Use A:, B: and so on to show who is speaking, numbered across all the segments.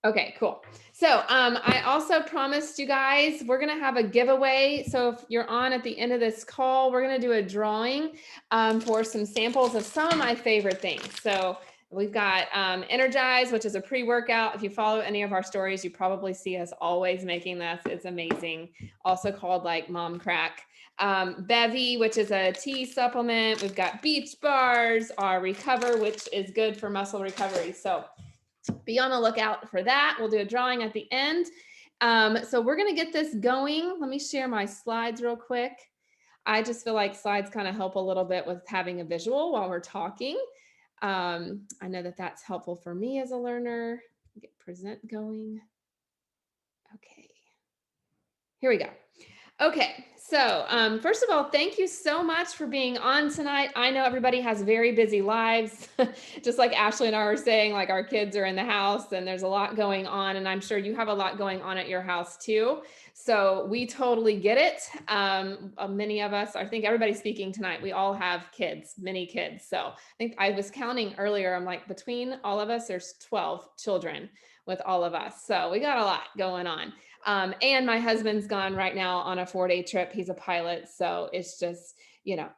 A: Okay, cool. So I also promised you guys we're gonna have a giveaway. So if you're on at the end of this call, we're gonna do a drawing for some samples of some of my favorite things. So we've got Energize, which is a pre-workout. If you follow any of our stories, you probably see us always making this. It's amazing. Also called like Mom Crack. Bevy, which is a tea supplement. We've got Beach Bars, our Recover, which is good for muscle recovery. So be on the lookout for that. We'll do a drawing at the end. So we're going to get this going. Let me share my slides real quick. I just feel like slides kind of help a little bit with having a visual while we're talking. I know that that's helpful for me as a learner. Get present going. Okay, here we go. Okay, so first of all, thank you so much for being on tonight. I know everybody has very busy lives, just like Ashley and I were saying, like our kids are in the house and there's a lot going on, and I'm sure you have a lot going on at your house too. So we totally get it. Many of us, I think everybody speaking tonight, we all have kids, many kids. So I think I was counting earlier, I'm like, between all of us, there's 12 children with all of us. So we got a lot going on. And my husband's gone right now on a 4-day trip. He's a pilot. So it's just,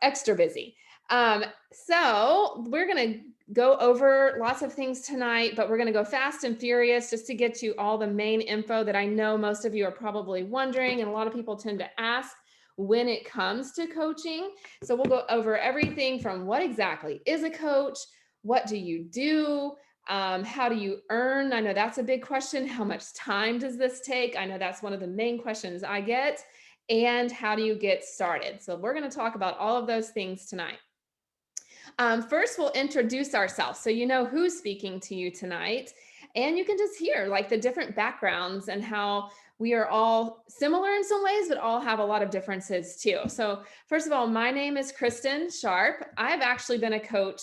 A: extra busy. So we're going to go over lots of things tonight, but we're going to go fast and furious just to get you all the main info that I know most of you are probably wondering. And a lot of people tend to ask when it comes to coaching. So we'll go over everything from what exactly is a coach? What do you do? How do you earn? I know that's a big question. How much time does this take? I know that's one of the main questions I get. And how do you get started? So we're going to talk about all of those things tonight. First, we'll introduce ourselves so you know who's speaking to you tonight. And you can just hear like the different backgrounds and how we are all similar in some ways, but all have a lot of differences too. So first of all, my name is Kristen Sharp. I've actually been a coach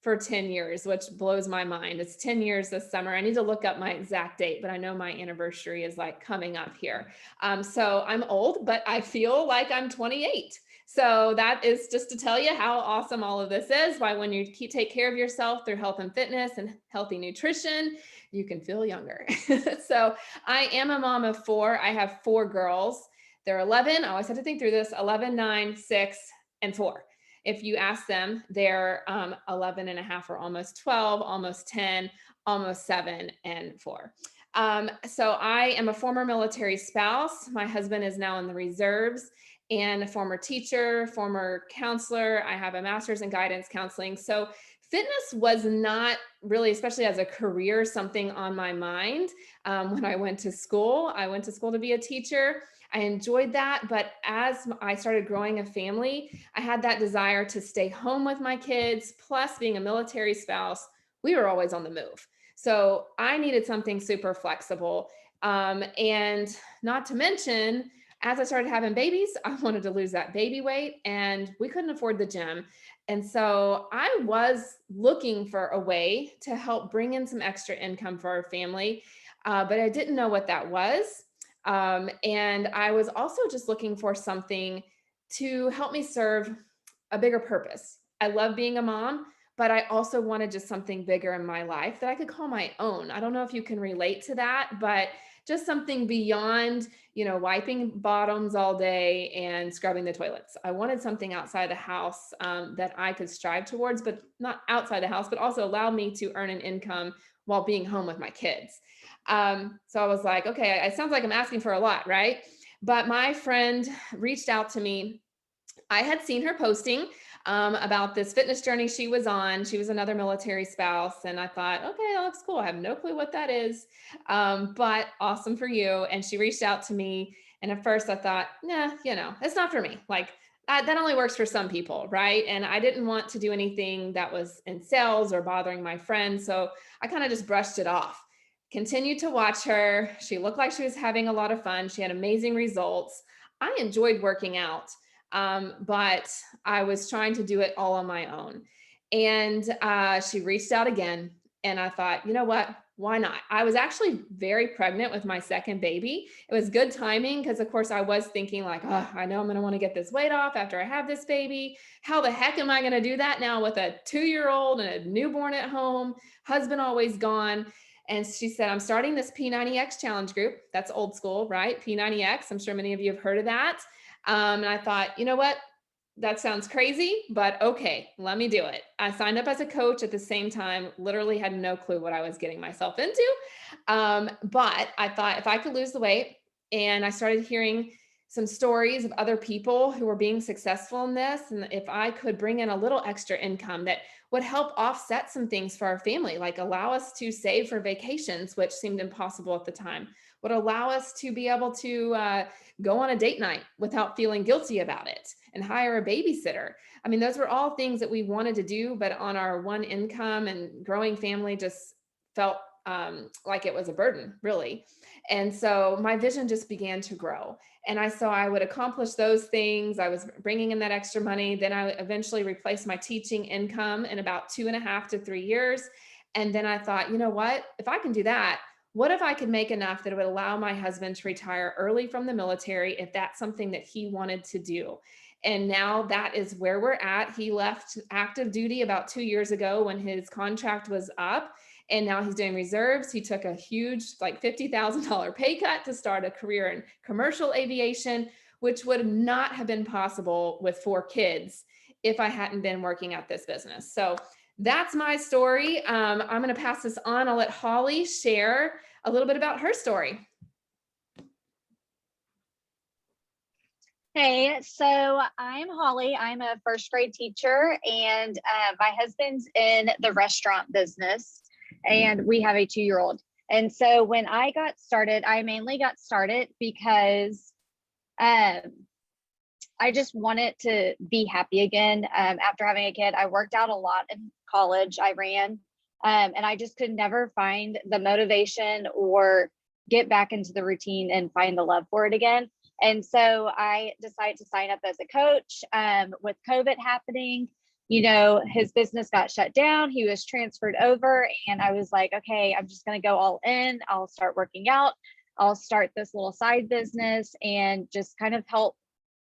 A: for 10 years, which blows my mind. It's 10 years this summer. I need to look up my exact date, but I know my anniversary is like coming up here. So I'm old, but I feel like I'm 28. So that is just to tell you how awesome all of this is. Why when you take care of yourself through health and fitness and healthy nutrition, you can feel younger. So I am a mom of 4. I have 4 girls. They're 11. I always have to think through this: 11, 9, 6, and 4. If you ask them, they're 11 and a half or almost 12, almost 10, almost 7, and 4. So I am a former military spouse. My husband is now in the reserves, and a former teacher, former counselor. I have a master's in guidance counseling. So fitness was not really, especially as a career, something on my mind. When I went to school to be a teacher. I enjoyed that. But as I started growing a family, I had that desire to stay home with my kids. Plus, being a military spouse, we were always on the move. So I needed something super flexible. And not to mention, as I started having babies, I wanted to lose that baby weight, and we couldn't afford the gym. And so I was looking for a way to help bring in some extra income for our family, but I didn't know what that was. And I was also just looking for something to help me serve a bigger purpose. I love being a mom, but I also wanted just something bigger in my life that I could call my own. I don't know if you can relate to that, but just something beyond, wiping bottoms all day and scrubbing the toilets. I wanted something outside the house that I could strive towards, but not outside the house, but also allow me to earn an income while being home with my kids. So I was like, okay, it sounds like I'm asking for a lot, right? But my friend reached out to me. I had seen her posting about this fitness journey she was on. She was another military spouse. And I thought, okay, that looks cool. I have no clue what that is, but awesome for you. And she reached out to me. And at first I thought, nah, it's not for me. Like that only works for some people, right? And I didn't want to do anything that was in sales or bothering my friends. So I kind of just brushed it off. Continued to watch her. She looked like she was having a lot of fun. She had amazing results. I enjoyed working out, but I was trying to do it all on my own. And she reached out again. And I thought, you know what? Why not? I was actually very pregnant with my second baby. It was good timing because, of course, I was thinking, like, oh, I know I'm going to want to get this weight off after I have this baby. How the heck am I going to do that now with a 2-year-old and a newborn at home, husband always gone? And she said, I'm starting this P90X challenge group. That's old school, right? P90X. I'm sure many of you have heard of that. And I thought, you know what? That sounds crazy, but okay, let me do it. I signed up as a coach at the same time, literally had no clue what I was getting myself into. But I thought if I could lose the weight, and I started hearing some stories of other people who were being successful in this, and if I could bring in a little extra income that would help offset some things for our family, like allow us to save for vacations, which seemed impossible at the time, would allow us to be able to go on a date night without feeling guilty about it and hire a babysitter. I mean, those were all things that we wanted to do, but on our one income and growing family just felt like it was a burden, really. And so my vision just began to grow. And I saw I would accomplish those things. I was bringing in that extra money. Then I eventually replaced my teaching income in about 2.5 to 3 years. And then I thought, you know what? If I can do that, what if I could make enough that it would allow my husband to retire early from the military if that's something that he wanted to do? And now that is where we're at. He left active duty about 2 years ago when his contract was up. And now he's doing reserves. He took a huge, like $50,000 pay cut to start a career in commercial aviation, which would not have been possible with 4 kids if I hadn't been working at this business. So that's my story. I'm going to pass this on. I'll let Holly share a little bit about her story.
B: Hey, so I'm Holly. I'm a first grade teacher, and my husband's in the restaurant business, and we have a 2-year-old. And so when I got started, I mainly got started because I just wanted to be happy again. After having a kid, I worked out a lot in college. I ran, and I just could never find the motivation or get back into the routine and find the love for it again. And so I decided to sign up as a coach. With COVID happening, you know, his business got shut down. He was transferred over, and I was like, okay, I'm just going to go all in. I'll start working out. I'll start this little side business and just kind of help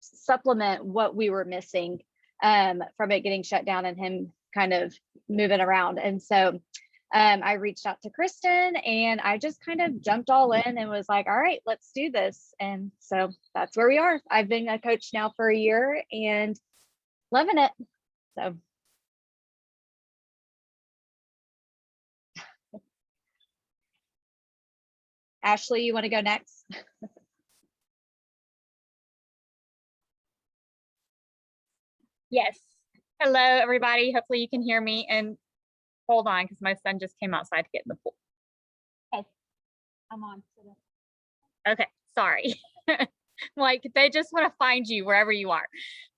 B: supplement what we were missing from it getting shut down and him kind of moving around. And so I reached out to Kristen, and I just kind of jumped all in and was like, all right, let's do this. And so that's where we are. I've been a coach now for a year and loving it. So. Ashley, you want to go next?
C: Yes. Hello, everybody. Hopefully you can hear me. And hold on, because my son just came outside to get in the pool.
B: Okay, I'm on.
C: Okay, sorry. Like, they just want to find you wherever you are.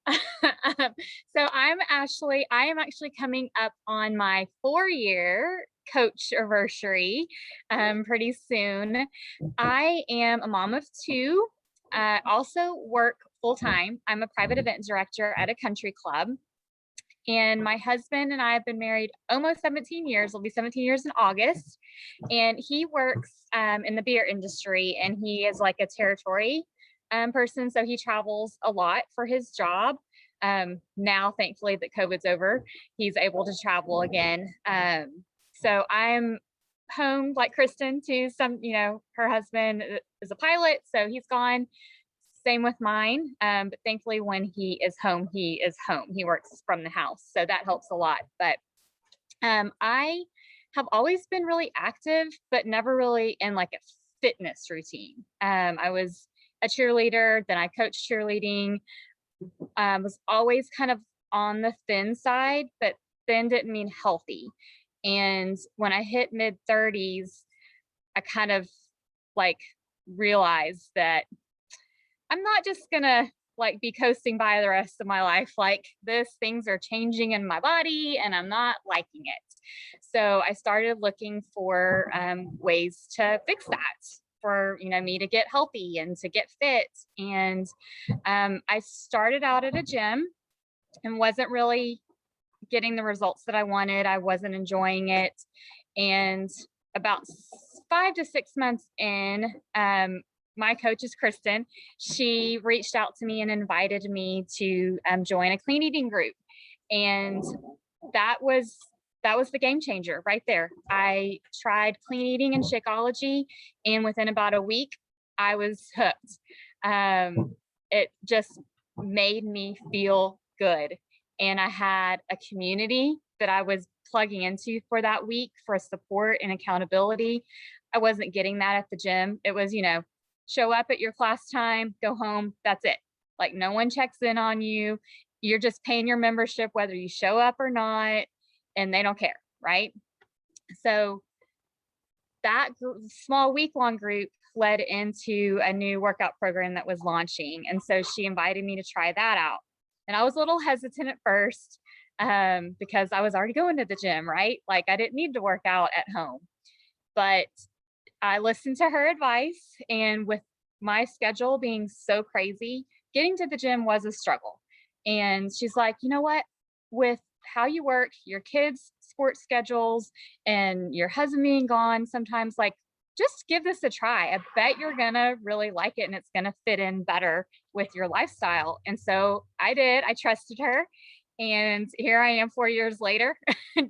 C: So I'm Ashley. I am actually coming up on my 4-year coach anniversary pretty soon. I am a mom of 2. Also work full-time. I'm a private event director at a country club. And my husband and I have been married almost 17 years. It'll be 17 years in August. And he works in the beer industry, and he is like a territory person. So he travels a lot for his job. Now, thankfully, that COVID's over, he's able to travel again. So I'm home like Kristen too. Her husband is a pilot, so he's gone. Same with mine. But thankfully, when he is home, he is home. He works from the house, so that helps a lot. But I have always been really active, but never really in like a fitness routine. I was a cheerleader, then I coached cheerleading. Was always kind of on the thin side, but thin didn't mean healthy. And when I hit mid-30s, I kind of like realized that I'm not just gonna like be coasting by the rest of my life. Like, things are changing in my body and I'm not liking it. So I started looking for ways to fix that for me to get healthy and to get fit. And I started out at a gym and wasn't really getting the results that I wanted. I wasn't enjoying it. And about 5 to 6 months in, my coach is Kristen. She reached out to me and invited me to join a clean eating group. And that was that was the game changer right there. I tried clean eating and Shakeology, and within about a week, I was hooked. It just made me feel good. And I had a community that I was plugging into for that week for support and accountability. I wasn't getting that at the gym. It was, show up at your class time, go home, that's it. Like no one checks in on you. You're just paying your membership whether you show up or not, and they don't care, right? So that small week-long group led into a new workout program that was launching. And so she invited me to try that out. And I was a little hesitant at first because I was already going to the gym, right? Like I didn't need to work out at home. But I listened to her advice, and with my schedule being so crazy, getting to the gym was a struggle. And she's like, you know what? With how you work, your kids' sports schedules, and your husband being gone, sometimes like just give this a try. I bet you're gonna really like it and it's gonna fit in better with your lifestyle. And so I did. I trusted her. And here I am 4 years later,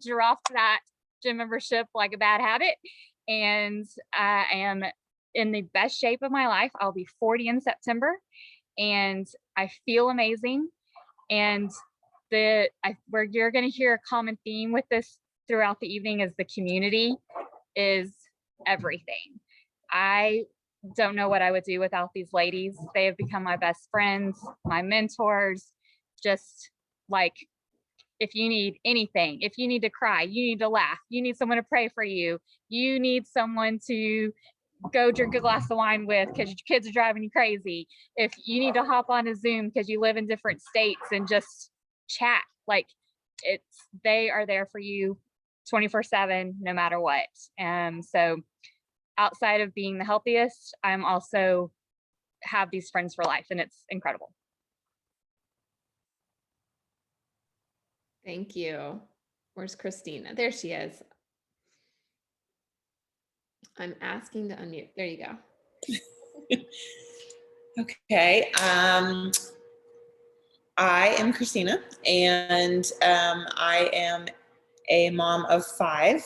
C: dropped that gym membership like a bad habit. And I am in the best shape of my life. I'll be 40 in September, and I feel amazing. And where you're going to hear a common theme with this throughout the evening is the community is everything. I don't know what I would do without these ladies. They have become my best friends, my mentors. Just like, if you need anything, if you need to cry, you need to laugh, you need someone to pray for you, you need someone to go drink a glass of wine with because your kids are driving you crazy, if you need to hop on a Zoom because you live in different states and just chat, like they are there for you 24/7, no matter what. So outside of being the healthiest, I'm also have these friends for life, and it's incredible.
A: Thank you. Where's Christina? There she is. I'm asking to unmute. There you go.
D: Okay. I am Christina, and I am a mom of five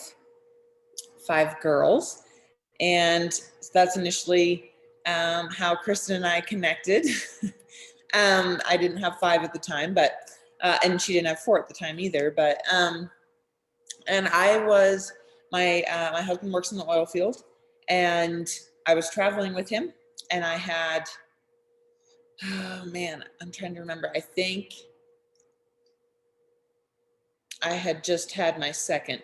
D: girls. And that's initially how Kristen and I connected. I didn't have five at the time, but and she didn't have four at the time either. But and I was my husband works in the oil field, and I was traveling with him, and I had, oh man, I'm trying to remember. I think I had just had my second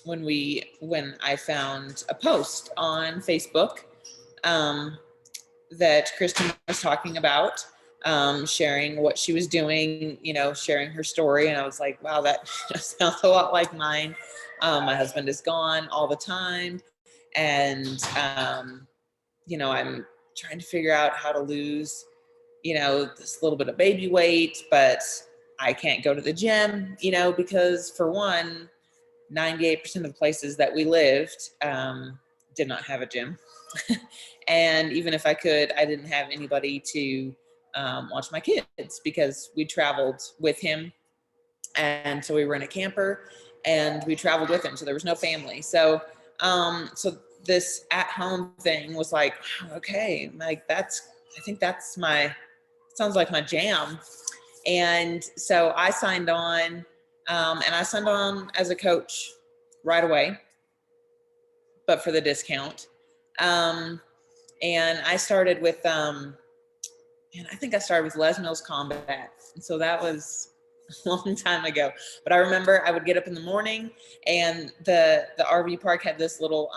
D: when I found a post on Facebook that Kristen was talking about, sharing what she was doing, sharing her story. And I was like, wow, that sounds a lot like mine. My husband is gone all the time. And, I'm trying to figure out how to lose, this little bit of baby weight, but I can't go to the gym, because for one, 98% of the places that we lived did not have a gym. And even if I could, I didn't have anybody to watch my kids because we traveled with him. And so we were in a camper and we traveled with him. So there was no family. So this at home thing was like, okay, like I think that's sounds like my jam. And so I signed on, and I signed on as a coach right away, but for the discount. And I started with, and I think I started with Les Mills Combat. And so that was a long time ago. But I remember I would get up in the morning, and the RV park had this little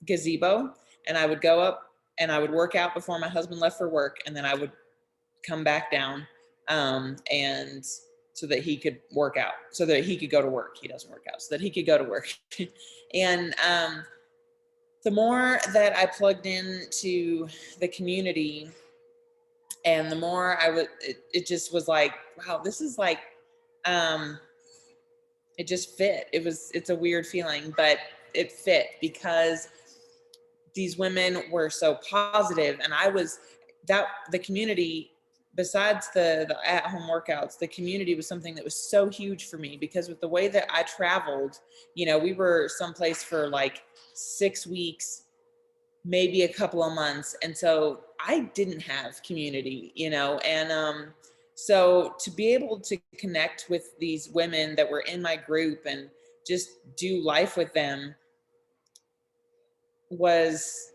D: gazebo, and I would go up and I would work out before my husband left for work, and then I would come back down and so that he could work out, so that he could go to work. He doesn't work out, so that he could go to work. And the more that I plugged into the community, and the more it just was like, wow, this is like, it just fit. It's a weird feeling, but it fit because these women were so positive, and the community besides the at-home workouts, the community was something that was so huge for me, because with the way that I traveled, you know, we were someplace for like 6 weeks, maybe a couple of months. And so I didn't have community, you know, and so to be able to connect with these women that were in my group and just do life with them was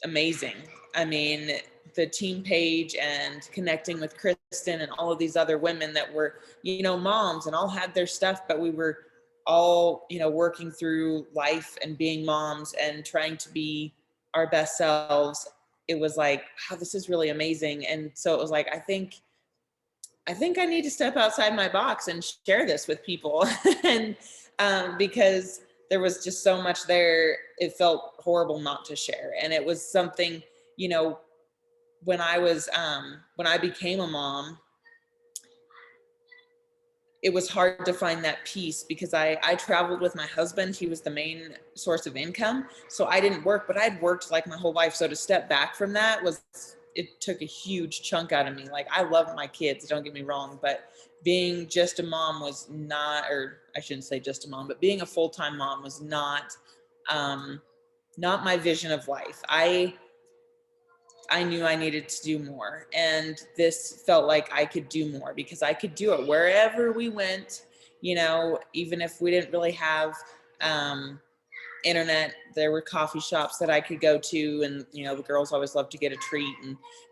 D: amazing. I mean, the team page and connecting with Kristen and all of these other women that were, you know, moms and all had their stuff, but we were all, you know, working through life and being moms and trying to be our best selves. It was like, wow, this is really amazing. And so it was like, I think I need to step outside my box and share this with people. And because there was just so much there, it felt horrible not to share. And it was something, you know, when I became a mom, it was hard to find that peace, because I traveled with my husband. He was the main source of income. So I didn't work, but I'd worked like my whole life. So to step back from that it took a huge chunk out of me. Like, I love my kids, don't get me wrong, but being just a mom was not, or I shouldn't say just a mom, but being a full-time mom was not my vision of life. I knew I needed to do more, and this felt like I could do more, because I could do it wherever we went, you know, even if we didn't really have internet, there were coffee shops that I could go to, and, you know, the girls always loved to get a treat.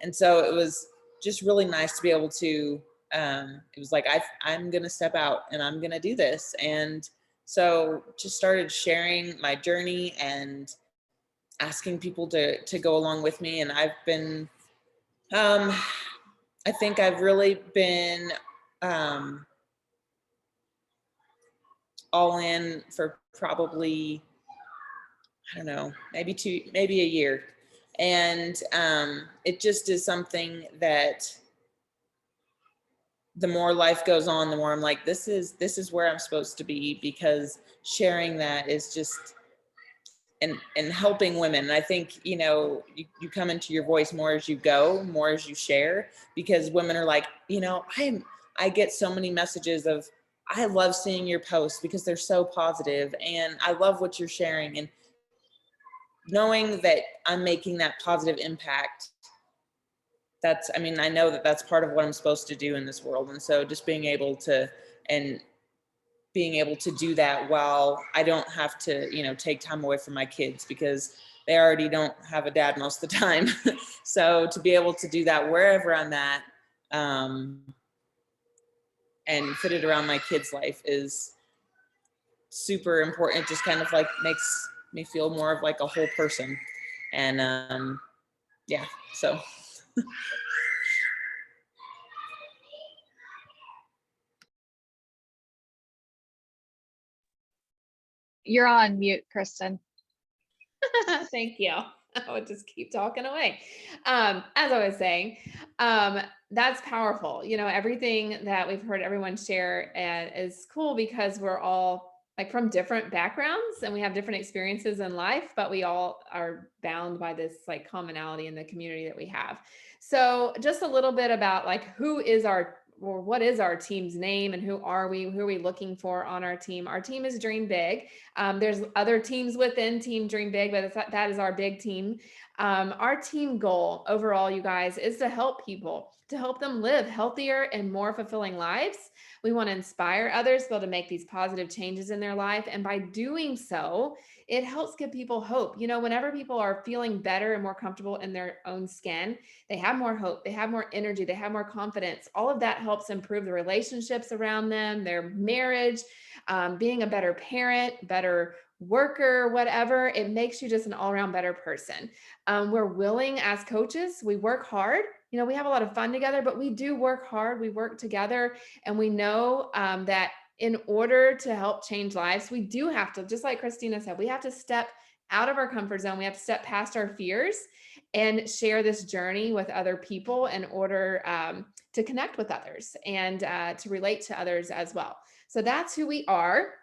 D: And so it was just really nice to be able to, it was like, I'm going to step out and I'm going to do this. And so just started sharing my journey and asking people to go along with me. And I've been, I think I've really been all in for probably, I don't know, maybe a year. And it just is something that the more life goes on, the more I'm like, this is where I'm supposed to be, because sharing that is just, and helping women. And I think, you know, you come into your voice more as you go, more as you share, because women are like, you know, I get so many messages of, I love seeing your posts because they're so positive, and I love what you're sharing. And knowing that I'm making that positive impact, I mean, I know that that's part of what I'm supposed to do in this world. And so just being able to do that while I don't have to, you know, take time away from my kids, because they already don't have a dad most of the time. So to be able to do that wherever I'm at, and fit it around my kids' life is super important. It just kind of like makes me feel more of like a whole person. And yeah, so.
B: You're on mute, Kristen.
A: Thank you. I would just keep talking away. As I was saying, that's powerful. You know, everything that we've heard everyone share is cool, because we're all like from different backgrounds and we have different experiences in life, but we all are bound by this like commonality in the community that we have. So just a little bit about like what is our team's name and who are we looking for on our team? Our team is Dream Big. There's other teams within Team Dream Big, but that is our big team. Our team goal overall, you guys, is to help people, to help them live healthier and more fulfilling lives. We want to inspire others to be able to make these positive changes in their life. And by doing so, it helps give people hope. You know, whenever people are feeling better and more comfortable in their own skin, they have more hope, they have more energy, they have more confidence. All of that helps improve the relationships around them, their marriage, being a better parent, better worker, whatever. It makes you just an all-around better person. We're willing as coaches, we work hard. You know, we have a lot of fun together, but we do work hard. We work together, and we know that in order to help change lives, we do have to, just like Christina said, we have to step out of our comfort zone. We have to step past our fears and share this journey with other people in order to connect with others and to relate to others as well. So that's who we are.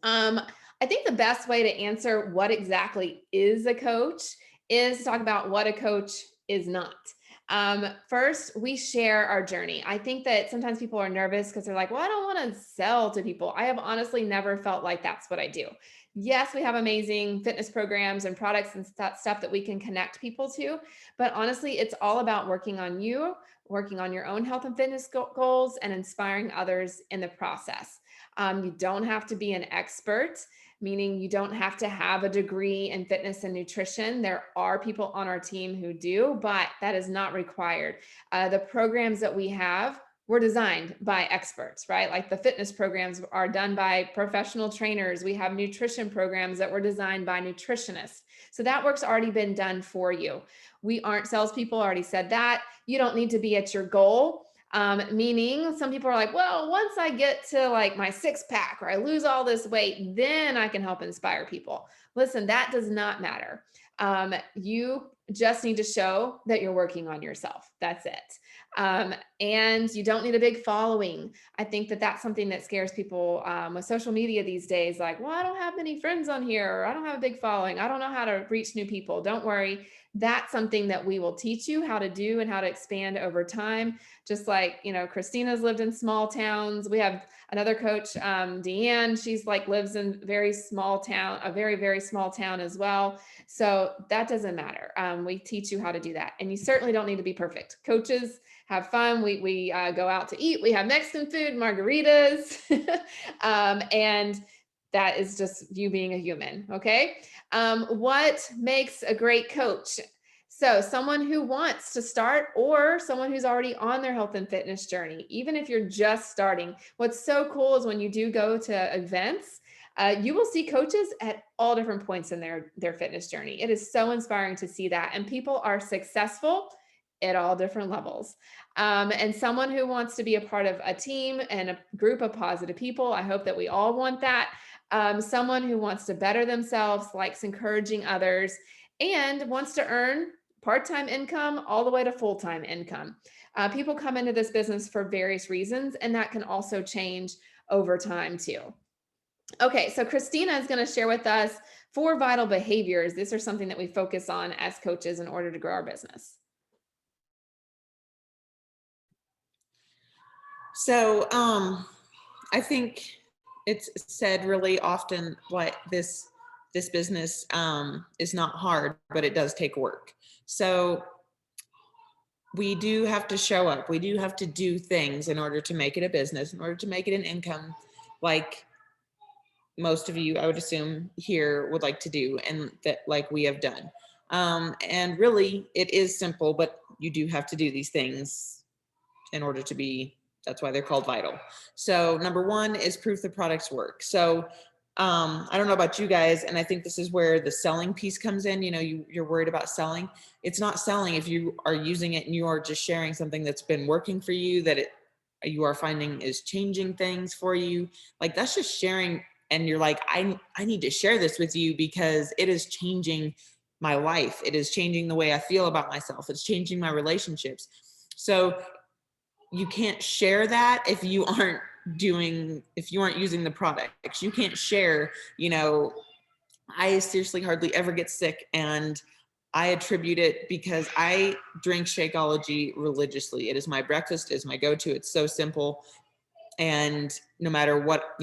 A: I think the best way to answer what exactly is a coach is to talk about what a coach is not. First, we share our journey. I think that sometimes people are nervous because they're like, well, I don't want to sell to people. I have honestly never felt like that's what I do. Yes, we have amazing fitness programs and products and stuff that we can connect people to. But honestly, it's all about working on you, working on your own health and fitness goals, and inspiring others in the process. You don't have to be an expert, meaning you don't have to have a degree in fitness and nutrition. There are people on our team who do, but that is not required. The programs that we have were designed by experts, right? Like the fitness programs are done by professional trainers. We have nutrition programs that were designed by nutritionists. So that work's already been done for you. We aren't salespeople, already said that. You don't need to be at your goal. Meaning some people are like, well, once I get to like my 6-pack or I lose all this weight, then I can help inspire people. Listen, that does not matter. You just need to show that you're working on yourself. That's it. And you don't need a big following. I think that that's something that scares people with social media these days. Like, well, I don't have many friends on here, or I don't have a big following. I don't know how to reach new people. Don't worry. That's something that we will teach you how to do and how to expand over time. Just like, Christina's lived in small towns. We have another coach, Deanne, she's like lives in a very, very small town as well. So that doesn't matter. We teach you how to do that. And you certainly don't need to be perfect. Coaches have fun. We go out to eat. We have Mexican food, margaritas. And that is just you being a human. Okay. What makes a great coach? So someone who wants to start, or someone who's already on their health and fitness journey, even if you're just starting. What's so cool is when you do go to events, you will see coaches at all different points in their fitness journey. It is so inspiring to see that. And people are successful at all different levels. And someone who wants to be a part of a team and a group of positive people. I hope that we all want that. Someone who wants to better themselves, likes encouraging others, and wants to earn part-time income all the way to full-time income. People come into this business for various reasons, and that can also change over time too. Okay, so Christina is going to share with us 4 vital behaviors. These are something that we focus on as coaches in order to grow our business.
D: So I think it's said really often, like this business is not hard, but it does take work. So we do have to show up. We do have to do things in order to make it a business, in order to make it an income, like most of you, I would assume, here would like to do, and that like we have done. And really, it is simple, but you do have to do these things in order to be, that's why they're called vital. So number 1 is proof the products work. So I don't know about you guys, and I think this is where the selling piece comes in. You're worried about selling. It's not selling if you are using it and you are just sharing something that's been working for you, that you are finding is changing things for you. Like, that's just sharing. And you're like, I need to share this with you because it is changing my life. It is changing the way I feel about myself. It's changing my relationships. So you can't share that if you aren't using the products. You can't share, I seriously hardly ever get sick, and I attribute it because I drink Shakeology religiously. It is my breakfast, it is my go-to. It's so simple. And no matter what,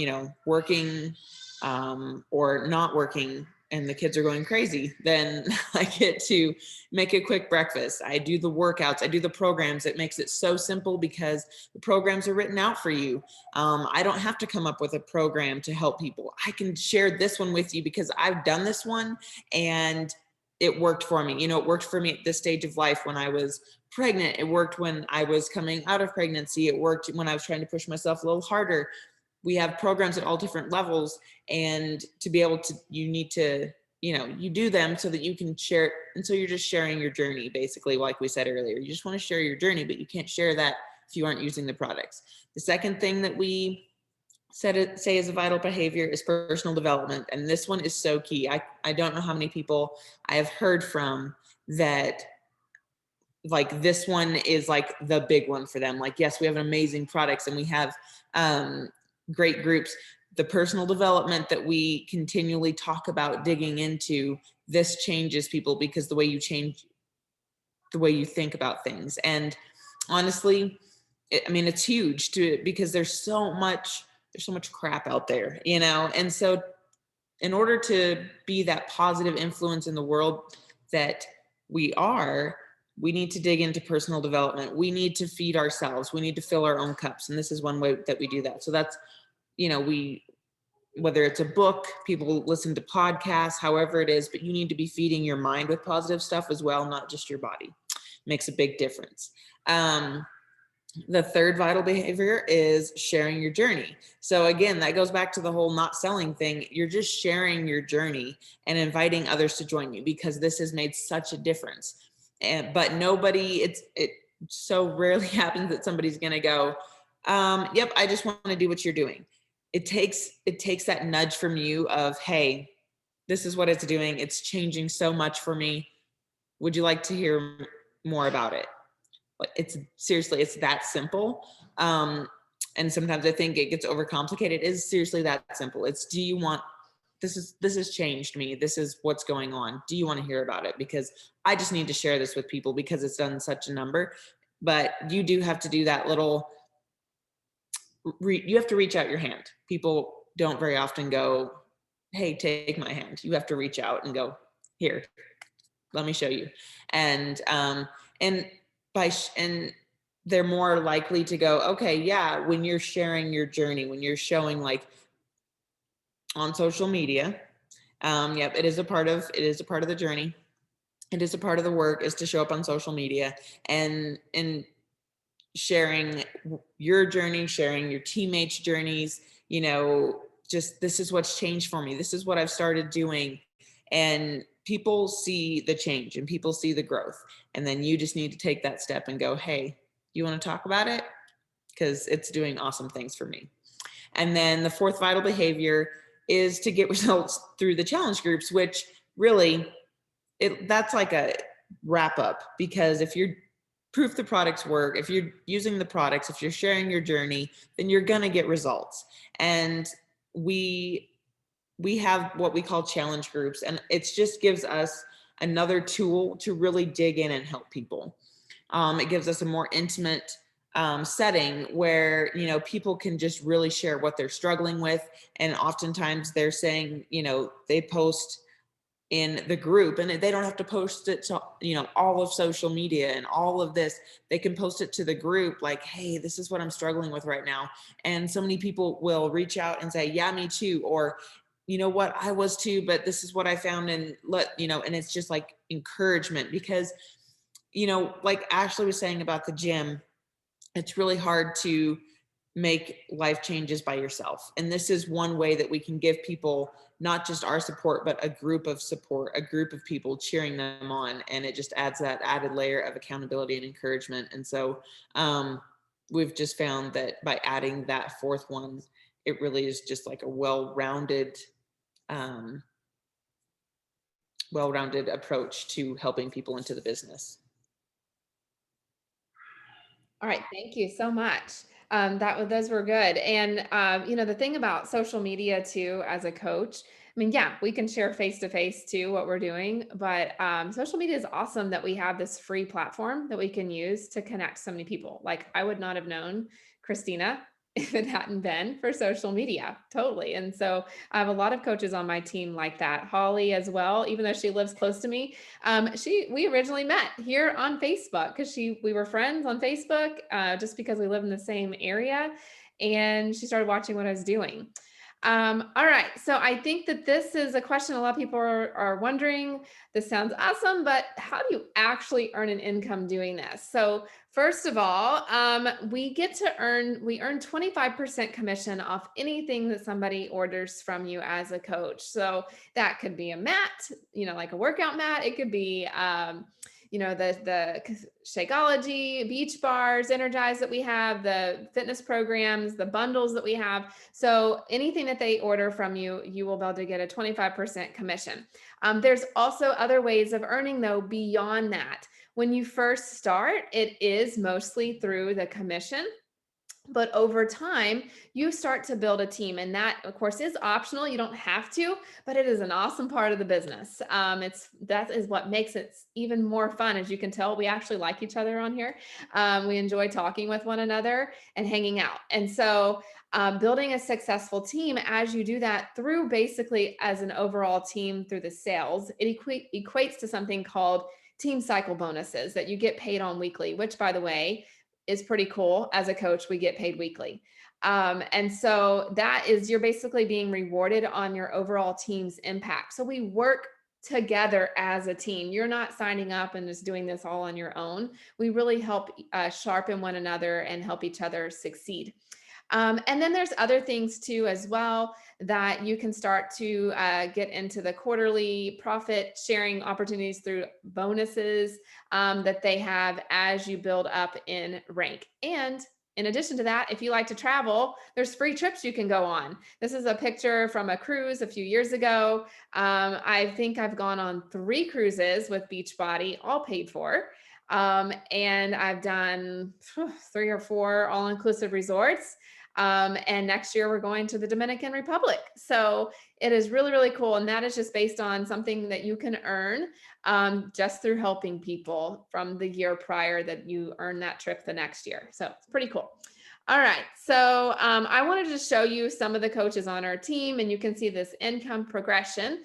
D: working or not working, and the kids are going crazy, then I get to make a quick breakfast. I do the workouts, I do the programs. It makes it so simple because the programs are written out for you. I don't have to come up with a program to help people. I can share this one with you because I've done this one and it worked for me. It worked for me at this stage of life when I was pregnant. It worked when I was coming out of pregnancy. It worked when I was trying to push myself a little harder. We have programs at all different levels, and to be able to, you need to, you do them so that you can share it. And so you're just sharing your journey, basically, like we said earlier. You just want to share your journey, but you can't share that if you aren't using the products. The second thing that we say is a vital behavior is personal development. And this one is so key. I don't know how many people I have heard from that like this one is like the big one for them. Like, yes, we have amazing products and we have great groups. The personal development that we continually talk about digging into, this changes people, because the way you change the way you think about things. And honestly, I mean, it's huge because there's so much crap out there, you know? And so in order to be that positive influence in the world that we are, we need to dig into personal development. We need to feed ourselves. We need to fill our own cups. And this is one way that we do that. So that's, you know, whether it's a book, people listen to podcasts, however it is, but you need to be feeding your mind with positive stuff as well, not just your body. Makes a big difference. The third vital behavior is sharing your journey. So again, that goes back to the whole not selling thing. You're just sharing your journey and inviting others to join you, because this has made such a difference. But it so rarely happens that somebody's going to go, yep, I just want to do what you're doing. It takes that nudge from you of, hey, this is what it's doing. It's changing so much for me. Would you like to hear more about it? It's that simple. And sometimes I think it gets overcomplicated. It is seriously that simple. It's, this has changed me. This is what's going on. Do you want to hear about it? Because I just need to share this with people because it's done such a number. But you do have to do that little, you have to reach out your hand. People don't very often go, hey, take my hand. You have to reach out and go, here, let me show you. And they're more likely to go, okay, yeah, when you're sharing your journey, when you're showing, like, on social media, yep, it is a part of the journey. It is a part of the work, is to show up on social media and sharing your journey, sharing your teammates' journeys, you know, just, this is what's changed for me. This is what I've started doing. And people see the change and people see the growth. And then you just need to take that step and go, hey, you want to talk about it? Because it's doing awesome things for me. And then the fourth vital behavior is to get results through the challenge groups, which really, that's like a wrap up, because if you're proof the products work, if you're using the products, if you're sharing your journey, then you're going to get results. And we have what we call challenge groups, and it just gives us another tool to really dig in and help people. It gives us a more intimate setting where, you know, people can just really share what they're struggling with. And oftentimes they're saying, you know, they post in the group, and they don't have to post it to, you know, all of social media and all of this. They can post it to the group, like, hey, this is what I'm struggling with right now. And so many people will reach out and say, yeah, me too. Or, you know what, I was too, but this is what I found. And and it's just like encouragement, because, you know, like Ashley was saying about the gym, it's really hard to make life changes by yourself. And this is one way that we can give people not just our support, but a group of support, a group of people cheering them on. And it just adds that added layer of accountability and encouragement. And so we've just found that by adding that fourth one, it really is just like a well-rounded approach to helping people into the business.
A: All right, thank you so much. Those were good. And you know, the thing about social media too, as a coach, I mean, yeah, we can share face to face too what we're doing, but social media is awesome that we have this free platform that we can use to connect so many people. Like, I would not have known Christina if it hadn't been for social media. Totally. And so I have a lot of coaches on my team like that. Holly as well, even though she lives close to me. We originally met here on Facebook because we were friends on Facebook just because we live in the same area, and she started watching what I was doing. All right. So I think that this is a question a lot of people are wondering. This sounds awesome, but how do you actually earn an income doing this? So first of all, we earn 25% commission off anything that somebody orders from you as a coach. So that could be a mat, you know, like a workout mat. It could be, you know, the Shakeology, Beach Bars, Energize that we have, the fitness programs, the bundles that we have. So anything that they order from you, you will be able to get a 25% commission. There's also other ways of earning though beyond that. When you first start, it is mostly through the commission. But over time, you start to build a team, and that, of course, is optional. You don't have to, but it is an awesome part of the business. That is what makes it even more fun. As you can tell, we actually like each other on here. We enjoy talking with one another and hanging out. And so, building a successful team, as you do that through basically as an overall team through the sales, it equates to something called team cycle bonuses that you get paid on weekly. Which, by the way, is pretty cool. As a coach, we get paid weekly. And so that is, you're basically being rewarded on your overall team's impact. So we work together as a team. You're not signing up and just doing this all on your own. We really help sharpen one another and help each other succeed. And then there's other things too, as well, that you can start to get into the quarterly profit sharing opportunities through bonuses that they have as you build up in rank. And in addition to that, if you like to travel, there's free trips you can go on. This is a picture from a cruise a few years ago. I think I've gone on 3 cruises with Beachbody, all paid for. And I've done 3 or 4 all-inclusive resorts. And next year we're going to the Dominican Republic. So it is really, really cool. And that is just based on something that you can earn just through helping people from the year prior that you earn that trip the next year. So it's pretty cool. All right. So I wanted to show you some of the coaches on our team, and you can see this income progression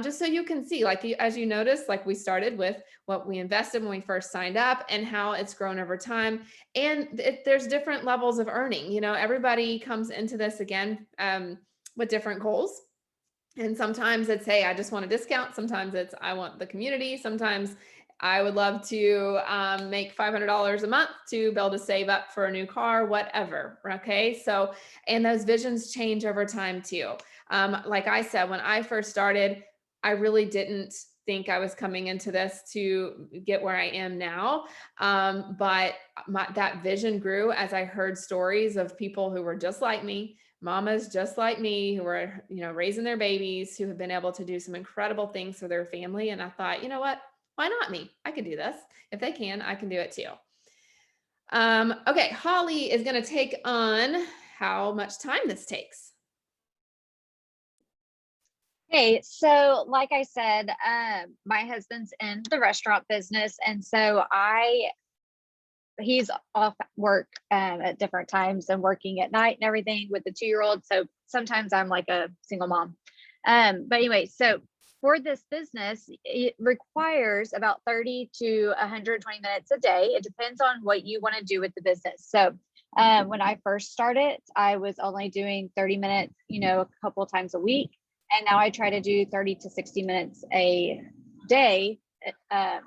A: just so you can see, like, as you notice, like we started with what we invested when we first signed up and how it's grown over time. And there's different levels of earning. You know, everybody comes into this again with different goals. And sometimes it's, hey, I just want a discount. Sometimes it's, I want the community. Sometimes I would love to make $500 a month to be able to save up for a new car, whatever. Okay. So, and those visions change over time too. Like I said, when I first started, I really didn't think I was coming into this to get where I am now. But that vision grew as I heard stories of people who were just like me, mamas just like me, who were, raising their babies, who have been able to do some incredible things for their family. And I thought, you know what? Why not me? I can do this. If they can, I can do it too. Okay, Holly is going to take on how much time this takes.
B: Hey, so like I said, my husband's in the restaurant business, and so he's off work at different times and working at night and everything with the 2-year-old. So sometimes I'm like a single mom. But anyway, so for this business, it requires about 30 to 120 minutes a day. It depends on what you want to do with the business. So when I first started, I was only doing 30 minutes, a couple times a week. And now I try to do 30 to 60 minutes a day, 5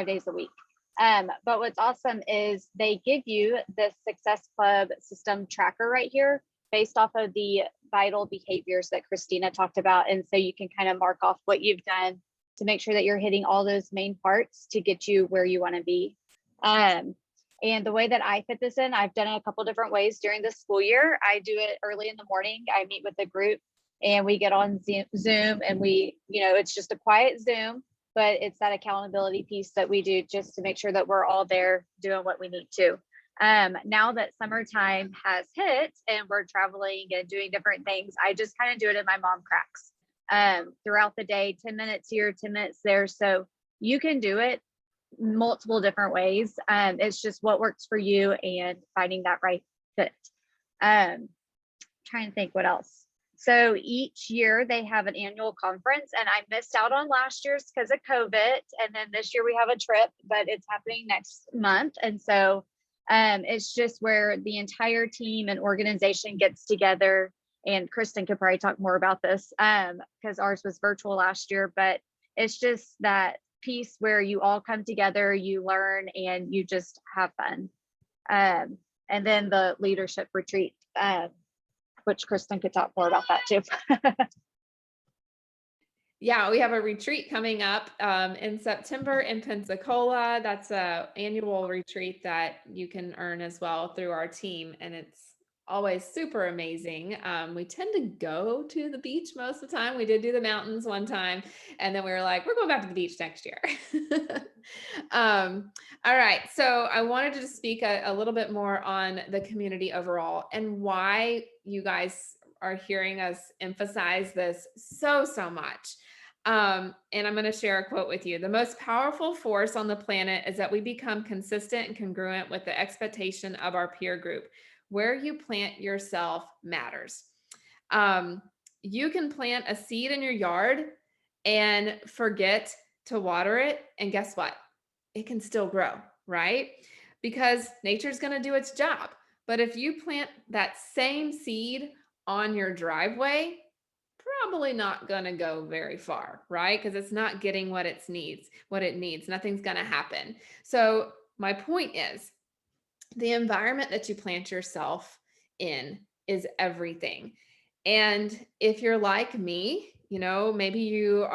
B: days a week. But what's awesome is they give you the Success Club system tracker right here based off of the vital behaviors that Christina talked about. And so you can kind of mark off what you've done to make sure that you're hitting all those main parts to get you where you want to be. And the way that I fit this in, I've done it a couple different ways during the school year. I do it early in the morning. I meet with a group and we get on Zoom and we, it's just a quiet Zoom, but it's that accountability piece that we do just to make sure that we're all there doing what we need to. Now that summertime has hit and we're traveling and doing different things, I just kind of do it in my mom cracks throughout the day, 10 minutes here, 10 minutes there. So you can do it multiple different ways. It's just what works for you and finding that right fit. Trying to think what else. So each year they have an annual conference, and I missed out on last year's because of COVID. And then this year we have a trip, but it's happening next month. And so it's just where the entire team and organization gets together. And Kristen could probably talk more about this because ours was virtual last year, but it's just that piece where you all come together, you learn, and you just have fun. And then the leadership retreat, which Kristen could talk more about that too.
A: Yeah, we have a retreat coming up in September in Pensacola. That's an annual retreat that you can earn as well through our team. And it's always super amazing. We tend to go to the beach most of the time. We did do the mountains one time, and then we were like, we're going back to the beach next year. All right. So I wanted to just speak a little bit more on the community overall and why you guys are hearing us emphasize this so much. And I'm going to share a quote with you. The most powerful force on the planet is that we become consistent and congruent with the expectation of our peer group. Where you plant yourself matters. You can plant a seed in your yard and forget to water it. And guess what? It can still grow, right? Because nature's going to do its job. But if you plant that same seed on your driveway, probably not going to go very far, right? Because it's not getting what it needs. Nothing's going to happen. So my point is, the environment that you plant yourself in is everything. And if you're like me, maybe you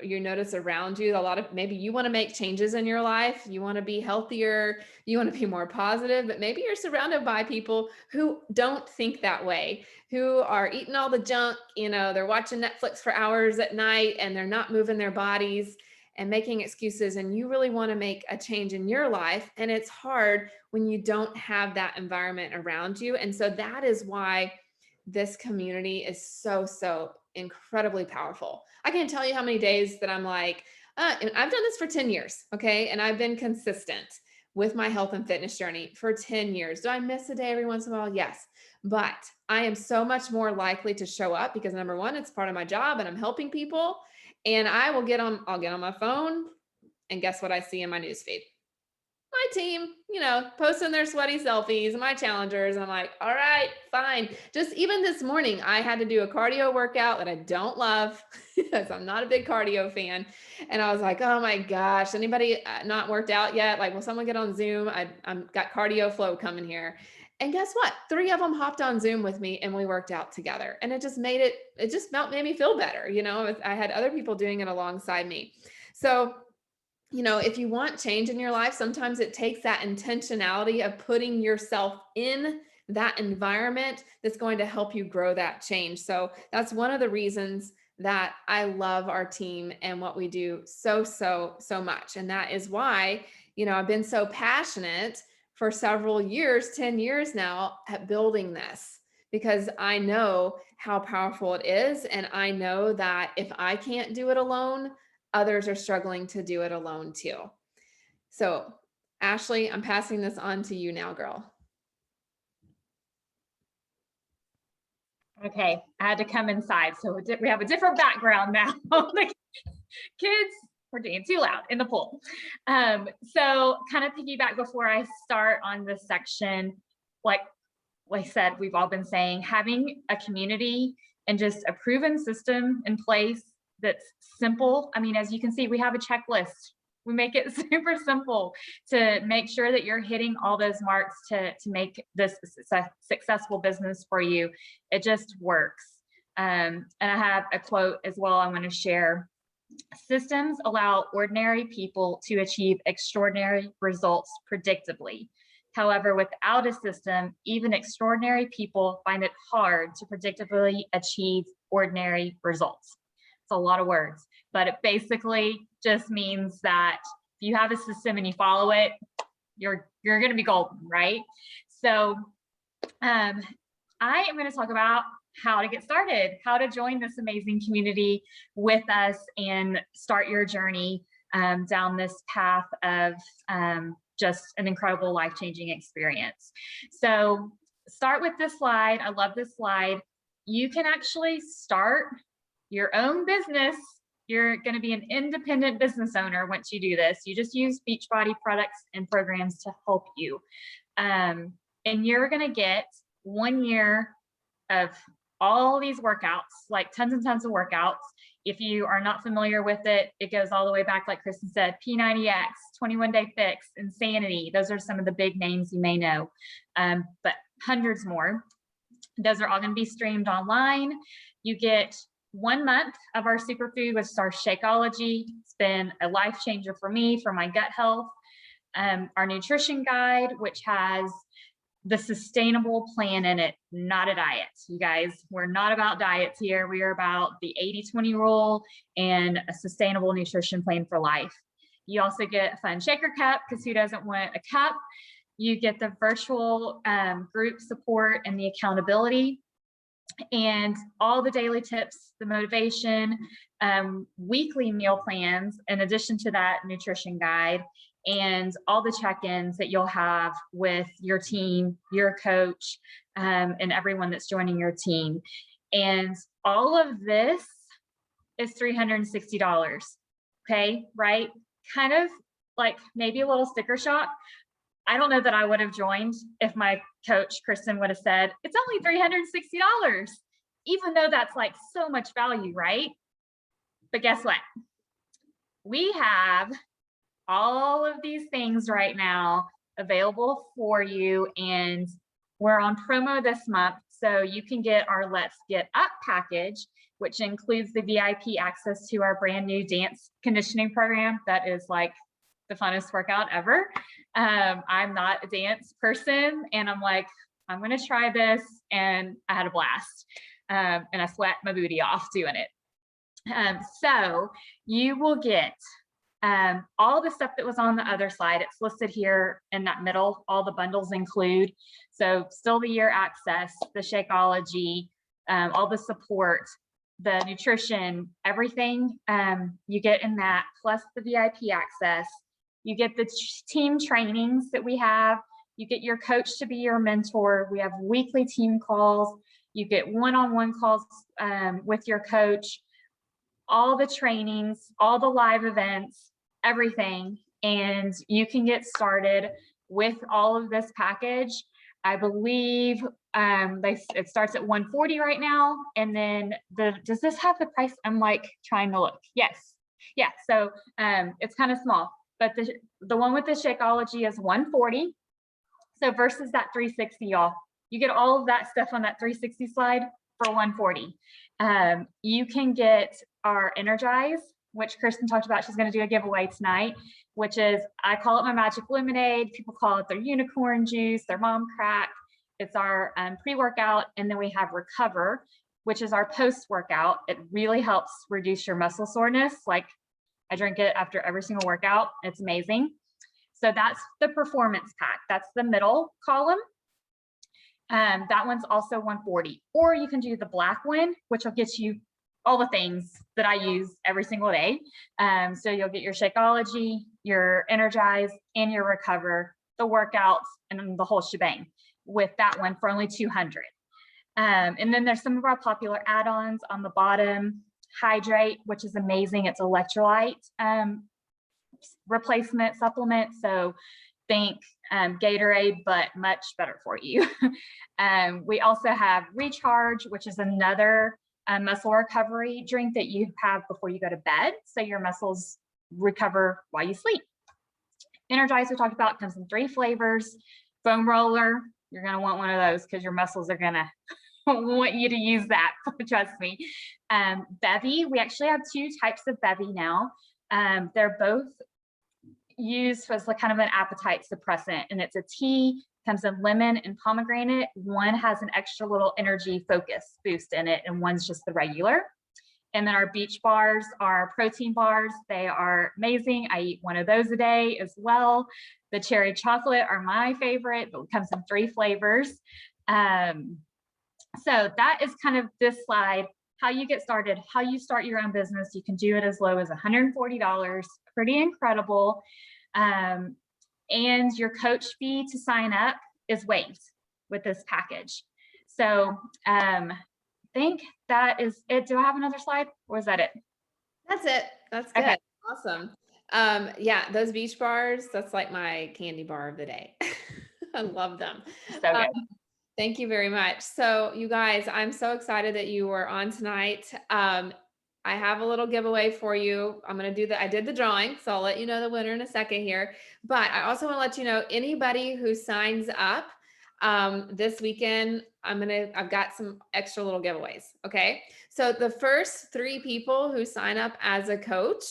A: notice around you maybe you want to make changes in your life. You want to be healthier, you want to be more positive, but maybe you're surrounded by people who don't think that way, who are eating all the junk, they're watching Netflix for hours at night and they're not moving their bodies and making excuses, and you really want to make a change in your life. And it's hard when you don't have that environment around you. And so that is why this community is so incredibly powerful. I can't tell you how many days that I'm like, and I've done this for 10 years. Okay. And I've been consistent with my health and fitness journey for 10 years. Do I miss a day every once in a while? Yes. But I am so much more likely to show up because number one, it's part of my job and I'm helping people. And I'll get on my phone and guess what I see in my newsfeed? My team, posting their sweaty selfies, my challengers. And I'm like, all right, fine. Just even this morning, I had to do a cardio workout that I don't love because I'm not a big cardio fan. And I was like, oh my gosh, anybody not worked out yet? Like, will someone get on Zoom? I'm got cardio flow coming here. And guess what? 3 of them hopped on Zoom with me and we worked out together. And it just made me feel better. I had other people doing it alongside me. So, if you want change in your life, sometimes it takes that intentionality of putting yourself in that environment that's going to help you grow that change. So that's one of the reasons that I love our team and what we do so much. And that is why, I've been so passionate for several years, 10 years now, at building this, because I know how powerful it is. And I know that if I can't do it alone, others are struggling to do it alone too. So Ashley, I'm passing this on to you now, girl.
C: Okay, I had to come inside. So we have a different background now. The kids were being too loud in the pool. So kind of piggyback before I start on this section, like I said, we've all been saying, having a community and just a proven system in place that's simple. I mean, as you can see, we have a checklist. We make it super simple to make sure that you're hitting all those marks to make this a successful business for you. It just works. And I have a quote as well I'm going to share. Systems allow ordinary people to achieve extraordinary results predictably. However, without a system, even extraordinary people find it hard to predictably achieve ordinary results. It's a lot of words, but it basically just means that if you have a system and you follow it, you're going to be golden, right? So I am going to talk about how to get started, how to join this amazing community with us and start your journey down this path of just an incredible life-changing experience. So start with this slide. I love this slide. You can actually start your own business. You're going to be an independent business owner once you do this. You just use Beachbody products and programs to help you. And you're going to get 1 year of all these workouts, like tons and tons of workouts. If you are not familiar with it, it goes all the way back, like Kristen said, P90X, 21-Day Fix, Insanity. Those are some of the big names you may know, but hundreds more. Those are all going to be streamed online. You get 1 month of our superfood, which is our Shakeology. It's been a life changer for me, for my gut health. Our nutrition guide, which has the sustainable plan in it, not a diet. You guys, we're not about diets here. We are about the 80-20 rule and a sustainable nutrition plan for life. You also get a fun shaker cup, because who doesn't want a cup? You get the virtual group support and the accountability, and all the daily tips, the motivation, weekly meal plans, in addition to that nutrition guide, and all the check-ins that you'll have with your team, your coach, and everyone that's joining your team. And all of this is $360. Okay, right? Kind of like maybe a little sticker shock. I don't know that I would have joined if my coach, Kristen, would have said, it's only $360, even though that's like so much value, right? But guess what? We have all of these things right now available for you, and we're on promo this month. So you can get our Let's Get Up package, which includes the VIP access to our brand new dance conditioning program. That is like the funnest workout ever. I'm not a dance person, and I'm like, I'm going to try this. And I had a blast. And I sweat my booty off doing it. So you will get all the stuff that was on the other side. It's listed here in that middle. All the bundles include. So still the year access, the Shakeology, all the support, the nutrition, everything you get in that, plus the VIP access. You get the team trainings that we have. You get your coach to be your mentor. We have weekly team calls. You get one-on-one calls with your coach, all the trainings, all the live events, everything. And you can get started with all of this package. I believe it starts at $140 right now. And then does this have the price? I'm like trying to look. Yes. Yeah. So it's kind of small. But the one with the Shakeology is $140. So versus that $360, y'all, you get all of that stuff on that 360 slide for $140. You can get our Energize, which Kristen talked about. She's going to do a giveaway tonight, which is, I call it my magic lemonade. People call it their unicorn juice, their mom crack. It's our pre-workout. And then we have Recover, which is our post-workout. It really helps reduce your muscle soreness. Like, I drink it after every single workout. It's amazing. So that's the performance pack. That's the middle column. That one's also $140. Or you can do the black one, which will get you all the things that I use every single day. So you'll get your Shakeology, your Energize, and your Recover, the workouts, and the whole shebang with that one for only $200. And then there's some of our popular add-ons on the bottom. Hydrate, which is amazing. It's electrolyte replacement supplement. So think Gatorade, but much better for you. We also have Recharge, which is another muscle recovery drink that you have before you go to bed, so your muscles recover while you sleep. Energize, we talked about, comes in 3 flavors. Foam roller, you're going to want one of those because your muscles are going to want you to use that, trust me. Bevy, we actually have 2 types of Bevy now. They're both used as kind of an appetite suppressant, and it's a tea, comes in lemon and pomegranate. One has an extra little energy focus boost in it, and one's just the regular. And then our beach bars are protein bars. They are amazing. I eat one of those a day as well. The cherry chocolate are my favorite, but it comes in 3 flavors. So that is kind of this slide, how you get started, how you start your own business. You can do it as low as $140, pretty incredible. And your coach fee to sign up is waived with this package. So I think that is it. Do I have another slide, or is that it?
A: That's it. That's good.
C: Okay.
A: Awesome. Yeah, those beach bars, that's like my candy bar of the day. I love them.
C: So good.
A: Thank you very much. So you guys, I'm so excited that you were on tonight. I have a little giveaway for you. I did the drawing, so I'll let you know the winner in a second here. But I also want to let you know, anybody who signs up this weekend, I've got some extra little giveaways. Okay. So the first 3 people who sign up as a coach,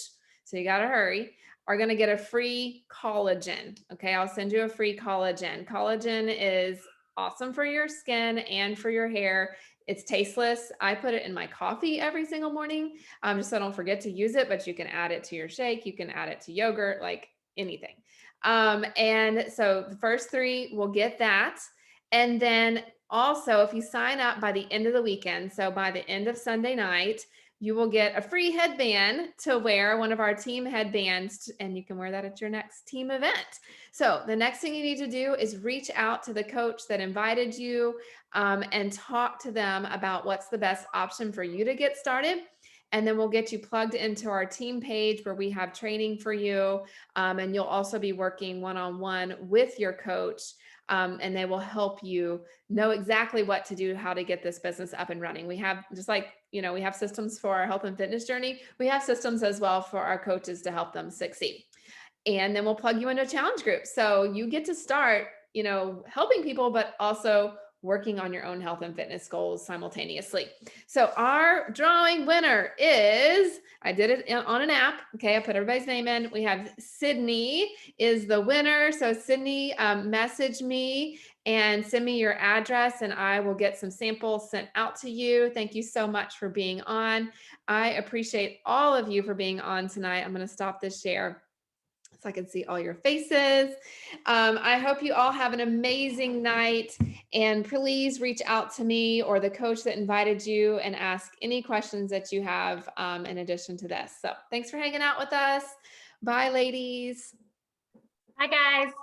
A: so you got to hurry, are going to get a free collagen. Okay. I'll send you a free collagen. Collagen is awesome for your skin and for your hair. It's tasteless. I put it in my coffee every single morning, just so I don't forget to use it, but you can add it to your shake. You can add it to yogurt, like anything. And so the first 3 will get that. And then also, if you sign up by the end of the weekend, so by the end of Sunday night, you will get a free headband to wear, one of our team headbands, and you can wear that at your next team event. So the next thing you need to do is reach out to the coach that invited you, and talk to them about what's the best option for you to get started. And then we'll get you plugged into our team page where we have training for you. And you'll also be working one-on-one with your coach. And they will help you know exactly what to do, how to get this business up and running. We have, just like, we have systems for our health and fitness journey. We have systems as well for our coaches to help them succeed. And then we'll plug you into a challenge group. So you get to start, helping people, but also working on your own health and fitness goals simultaneously. So our drawing winner is, I did it on an app. Okay. I put everybody's name in. We have Sydney is the winner. So Sydney, message me and send me your address and I will get some samples sent out to you. Thank you so much for being on. I appreciate all of you for being on tonight. I'm going to stop this share so I can see all your faces. I hope you all have an amazing night, and please reach out to me or the coach that invited you and ask any questions that you have in addition to this. So thanks for hanging out with us. Bye, ladies.
C: Hi, guys.